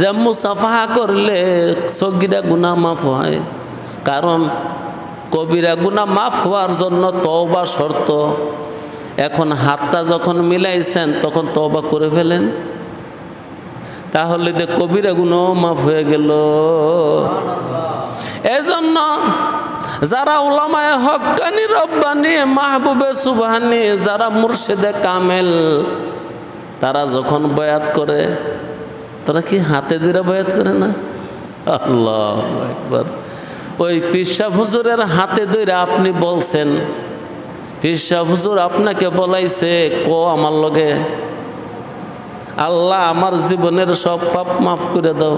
যে মুসাফাহা করলে সগীরা গুনাহ মাফ হয়। কারণ কবিরা গুনাহ মাফ হওয়ার জন্য তওবা শর্ত। এখন হাতটা যখন মিলাইছেন তখন তওবা করে ফেলেন, তাহলে যে কবিরা গুনাহ মাফ হয়ে গেল। এজন্য যারা উলামায়ে হক্কানি রব্বানি মাহবুবে সুবহানি, যারা মুর্শিদে কামেল, তারা যখন বয়াত করে তারা কি হাতে দিয়ে বয়াত করে না? আল্লাহু আকবার। ওই পীর সাহেব হুজুরের হাতে ধরে আপনি বলছেন, পীর সাহেব হুজুর আপনাকে বলাইছে কো আমার লগে আল্লাহ আমার জীবনের সব পাপ মাফ করে দাও,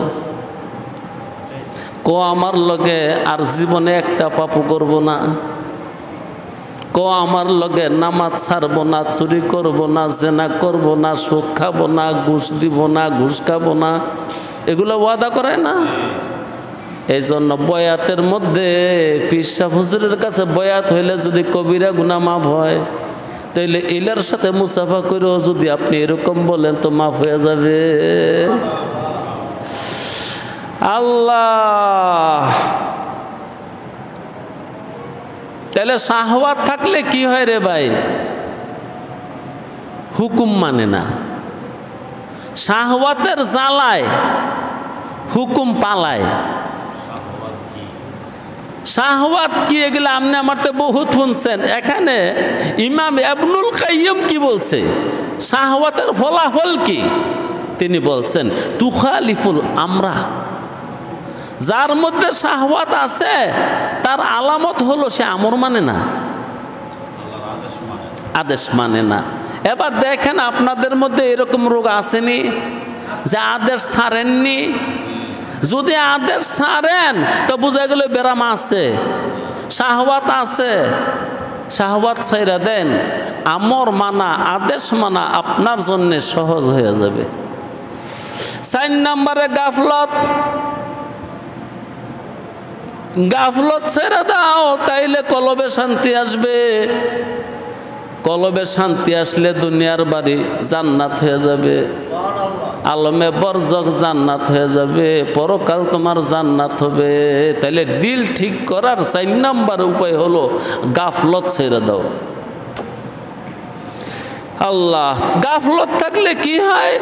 কো আমার লগে আর জীবনে একটা পাপও করব না, কো আমার লগে নামাজ ছাড়বো না, চুরি করব না, জেনা করব না, সুদ খাবো না, ঘুষ দিব না, ঘুষ খাবো না, এগুলো ওয়াদা করে না। এই জন্য বয়াতের মধ্যে পীর সাহেব হুজুরের কাছে বয়াত হইলে যদি কবিরা গুনাহ মাফ হয়, তাইলে ইলার সাথে মুসাফা করেও যদি আপনি এরকম বলেন তো মাফ হয়ে যাবে। আল্লাহ। তাহলে শাহওয়াত থাকলে কি হয় রে ভাই? হুকুম মানে না, শাহওয়াতের জ্বালায় হুকুম পালায়। শাহওয়াত কি এগুলো আপনি আমার তো বহুত শুনছেন। এখানে ইমাম ইবনুল কাইয়্যিম কি বলছে, শাহওয়াতের ফলাফল কি? তিনি বলছেন তুখালিফুল আমরা, যার মধ্যে শাহওয়াত আছে তার আলামত হলো সে আমর মানে না, আদেশ মানে না। এবার দেখেন আপনাদের মধ্যে এরকম রোগ আসেনি যে আদেশ ছাড়েননি? যদি আদেশ ছাড়েন তো বুঝা গেল ব্যারাম আছে, শাহওয়াত আছে। শাহওয়াত ছাইরা দেন, আমর মানা, আদেশ মানা আপনার জন্য সহজ হয়ে যাবে। 4 নম্বরে গাফলত। গাফলত ছেড়ে দাও, তাইলে কলবে শান্তি আসবে। কলবে শান্তি আসলে দুনিয়ার বাড়ি জান্নাত হয়ে যাবে, আলমে বরজক জান্নাত হয়ে যাবে, পরকাল তোমার জান্নাত হবে। তাইলে দিল ঠিক করার 4 নম্বর উপায় হলো গাফলত ছেড়ে দাও। আল্লাহ। গাফলত থাকলে কি হয়?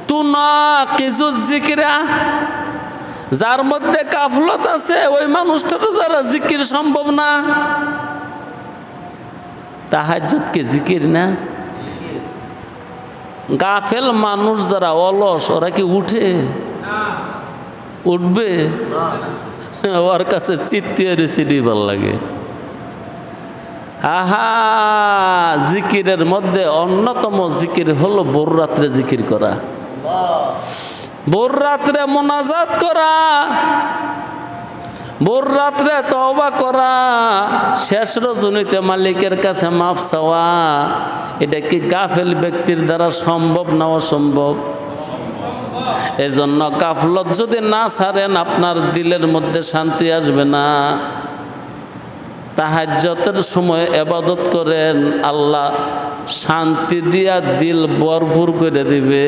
তুনাকিজুজ যিকরা, যার মধ্যে গাফলত আছে ওই মানুষটার দ্বারা জিকির সম্ভব না। তাহাজ্জুদ কি জিকির না? গাফেল মানুষ যারা অলস, ওরা কি উঠে? উঠবে? ওর কাছে চিত্তিয়ে রেসিডি ভাল লাগে। আহা, জিকিরের মধ্যে অন্যতম জিকির হলো ভোর রাত্রে জিকির করা, ভোর রাত্রে মোনাজাত করা, ভোর রাত্রে তওবা করা, শেষ রজনীতে মালিকের কাছে মাফ চাওয়া। এটা কি গাফেল ব্যক্তির দ্বারা সম্ভব না অসম্ভব? এজন্য গাফলত যদি না ছাড়েন আপনার দিলের মধ্যে শান্তি আসবে না। তাহাজ্জুদের সময় ইবাদত করেন, আল্লাহ শান্তি দিয়া দিল ভরপুর করে দিবে।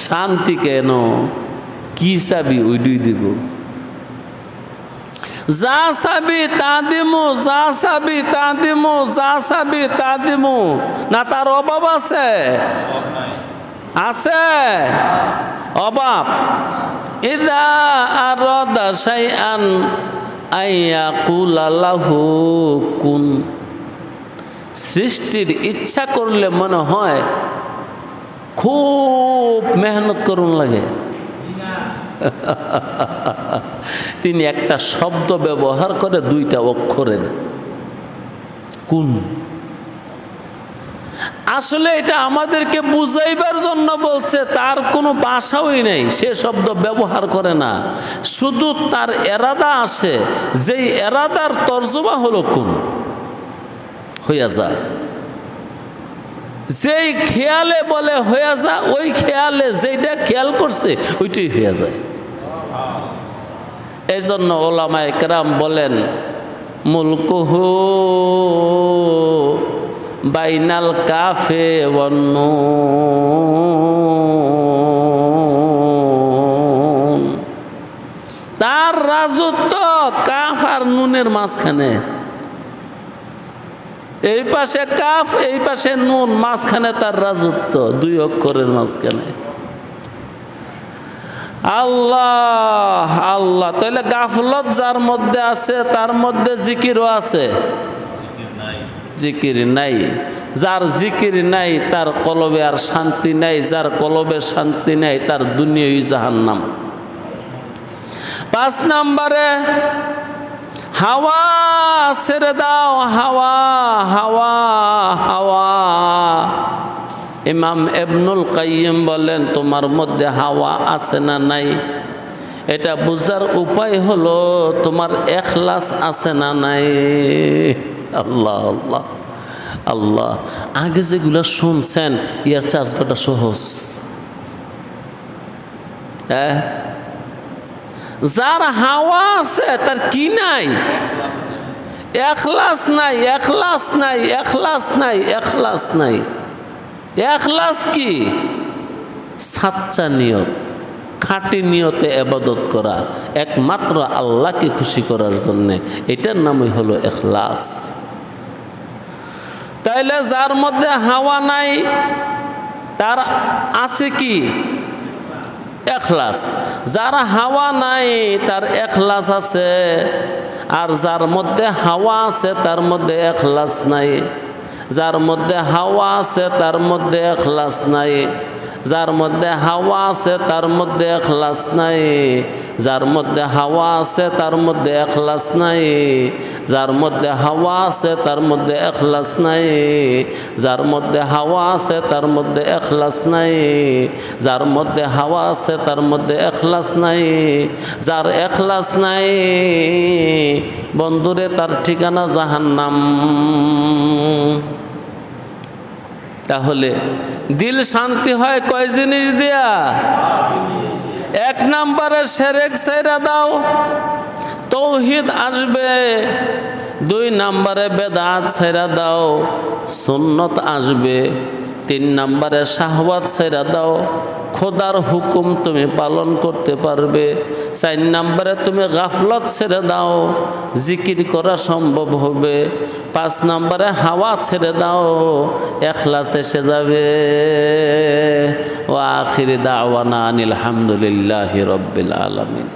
শান্তি কেন? কি চাবি ওইটাই দিব। যা চাবি তা দিমু, যা চাবি তা দিমু, যা চাবি তা দিমু। না তার অভাব আছে? আছে অভাব। ইদা আরাদা শাইআন আইয়াকুলা লাহু কুন। সৃষ্টির ইচ্ছা করলে মনে হয় খুব মেহনত করুন লাগে। তিনি একটা শব্দ ব্যবহার করে দুইটা অক্ষরের, কুন। আসলে এটা আমাদেরকে বুঝাইবার জন্য বলছে, তার কোনো ভাষাই নেই, সে শব্দ ব্যবহার করে না, শুধু তার এরাদা আসে, যেই এরাদার তর্জমা হলো কুন, হইয়া যা। যেই খেয়ালে বলে হইয়া যা, ওই খেয়ালে যেটা খেয়াল করছে ওইটাই হইয়া যায়। এই জন্য ওলামায়ে কেরাম বলেন, মুলকুহু বাইনাল কাফে ওয়ান নুন। তার রাজত্ব কাফ আর নুনের মাঝখানে। এই পাশে কাফ, এই পাশে নুন, মাঝখানে তার রাজত্ব, দুই অক্ষরের মাঝখানে। আল্লাহ আল্লাহ। তাহলে গাফলত যার মধ্যে আছে তার মধ্যে জিকিরও আছে? জিকির নাই। যার জিকির নাই তার কলবে আর শান্তি নাই, যার কলবে শান্তি নাই তার দুনিয়াই জাহান্নাম। 5 নম্বরে হাওয়া ছেড়ে দাও, হাওয়া হাওয়া হাওয়া। ইমাম ইবনুল কাইয়িম বলেন, তোমার মধ্যে হাওয়া আছে না নাই, এটা বুঝার উপায় হলো তোমার ইখলাস আছে না নাই। আল্লাহ আল্লাহ আল্লাহ। আগে যেগুলো শুনছেন ইয়ার চার্জটা সহজ। হ্যাঁ, যার হাওয়া আছে তার কি নাই? ইখলাস নাই, ইখলাস নাই, ইখলাস নাই, ইখলাস নাই। ইখলাস কি? সাচ্চা নিয়ত, খাঁটি নিয়তে ইবাদত করা একমাত্র আল্লাহকে খুশি করার জন্য, এটার নামই হলো ইখলাস। তাইলে যার মধ্যে হাওয়া নাই তার আছে কি? ইখলাস। যার হাওয়া নাই তার ইখলাস আছে, আর যার মধ্যে হাওয়া আছে তার মধ্যে ইখলাস নাই। যার মধ্যে হাওয়া আছে তার মধ্যে ইখলাস নাই, যার মধ্যে হাওয়া আছে তার মধ্যে ইখলাস নাই, যার মধ্যে হাওয়া আছে তার মধ্যে ইখলাস নাই, যার মধ্যে হাওয়া আছে তার মধ্যে ইখলাস নাই, যার মধ্যে হাওয়া আছে তার মধ্যে ইখলাস নাই, যার মধ্যে হাওয়া আছে তার মধ্যে ইখলাস নাই। যার ইখলাস নাই বন্ধুরে তার ঠিকানা জাহান্নাম। তাহলে দিল শান্তি হয় কয় জিনিস দিয়া? 1 নম্বরে শিরক ছেড়ে দাও, তৌহিদ আসবে। 2 নম্বরে বেদাত ছেড়ে দাও, সুন্নত আসবে। 3 নম্বরে শাহওয়াত ছেড়ে দাও, খোদার হুকুম তুমি পালন করতে পারবে। 4 নম্বরে তুমি গাফলত ছেড়ে দাও, জিকির করা সম্ভব হবে। 5 নম্বরে হাওয়া ছেড়ে দাও, ইখলাস এসে যাবে। ওয়া আখিরি দাওয়ানা আনিল হামদুলিল্লাহি রাব্বিল আলামিন।